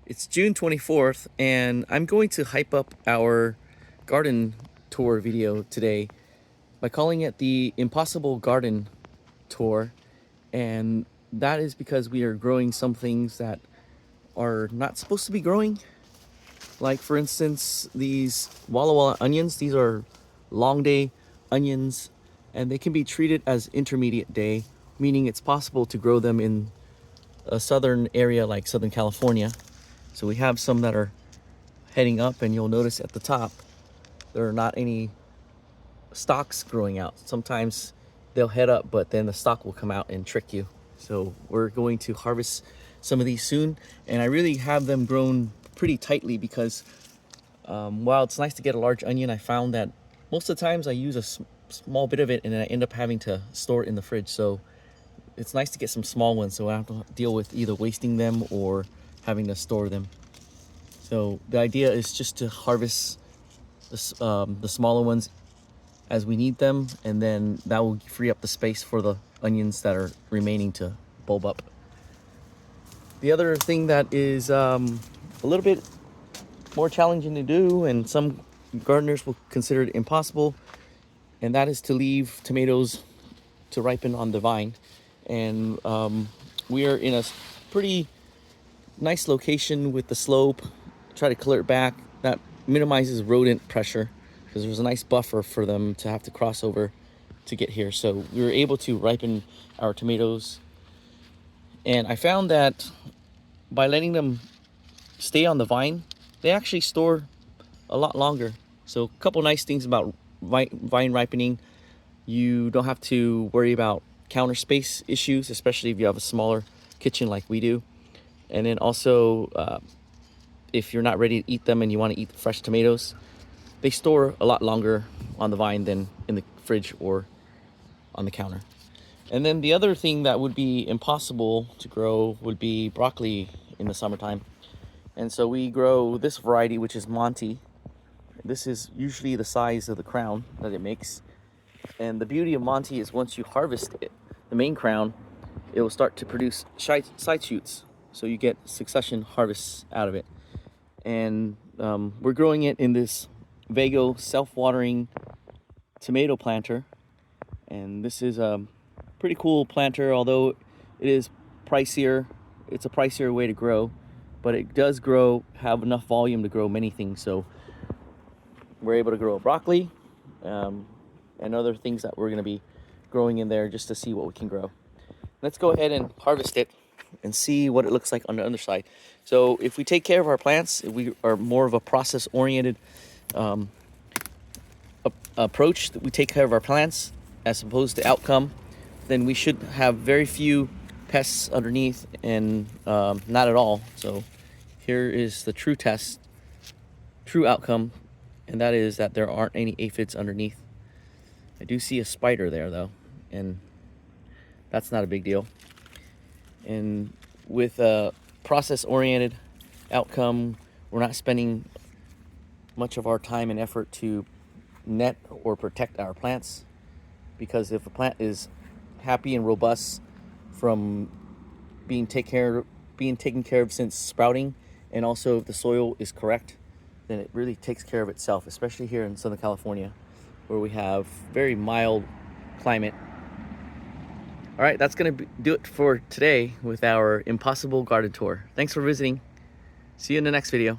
It's June 24th, and I'm going to hype up our garden tour video today by calling it the Impossible Garden Tour. And that is because we are growing some things that are not supposed to be growing. Like, for instance, these Walla Walla onions. These are long day onions, and they can be treated as intermediate day, meaning it's possible to grow them in a southern area like Southern California. So we have some that are heading up, and you'll notice at the top there are not any stalks growing out. Sometimes they'll head up, but then the stalk will come out and trick you. So we're going to harvest some of these soon, and I really have them grown pretty tightly because while it's nice to get a large onion, I found that most of the times I use a small bit of it and then I end up having to store it in the fridge. So it's nice to get some small ones so I don't have to deal with either wasting them or having to store them. So the idea is just to harvest the smaller ones as we need them, and then that will free up the space for the onions that are remaining to bulb up. The other thing that is a little bit more challenging to do, and some gardeners will consider it impossible, and that is to leave tomatoes to ripen on the vine. And we are in a pretty nice location with the slope. Try to clear it back. That minimizes rodent pressure because there's a nice buffer for them to have to cross over to get here. So we were able to ripen our tomatoes, and I found that by letting them stay on the vine, they actually store a lot longer. So a couple nice things about vine ripening: you don't have to worry about counter space issues, especially if you have a smaller kitchen like we do. And then also, if you're not ready to eat them and you want to eat the fresh tomatoes, they store a lot longer on the vine than in the fridge or on the counter. And then the other thing that would be impossible to grow would be broccoli in the summertime. And so we grow this variety, which is Monty. This is usually the size of the crown that it makes. And the beauty of Monty is once you harvest it, the main crown, it will start to produce side shoots. So you get succession harvests out of it. And we're growing it in this Vago self-watering tomato planter. And this is a pretty cool planter, although it is pricier. It's a pricier way to grow, but it does have enough volume to grow many things. So we're able to grow broccoli and other things that we're going to be growing in there just to see what we can grow. Let's go ahead and harvest it and see what it looks like on the underside. So if we take care of our plants, if we are more of a process-oriented approach, that we take care of our plants as opposed to outcome, then we should have very few pests underneath and not at all. So here is the true test, true outcome, and that is that there aren't any aphids underneath. I do see a spider there though, and that's not a big deal. And with a process-oriented outcome, we're not spending much of our time and effort to net or protect our plants, because if a plant is happy and robust from being taken care of since sprouting, and also if the soil is correct, then it really takes care of itself, especially here in Southern California where we have very mild climate. All right, that's going to do it for today with our Impossible Garden Tour. Thanks for visiting. See you in the next video.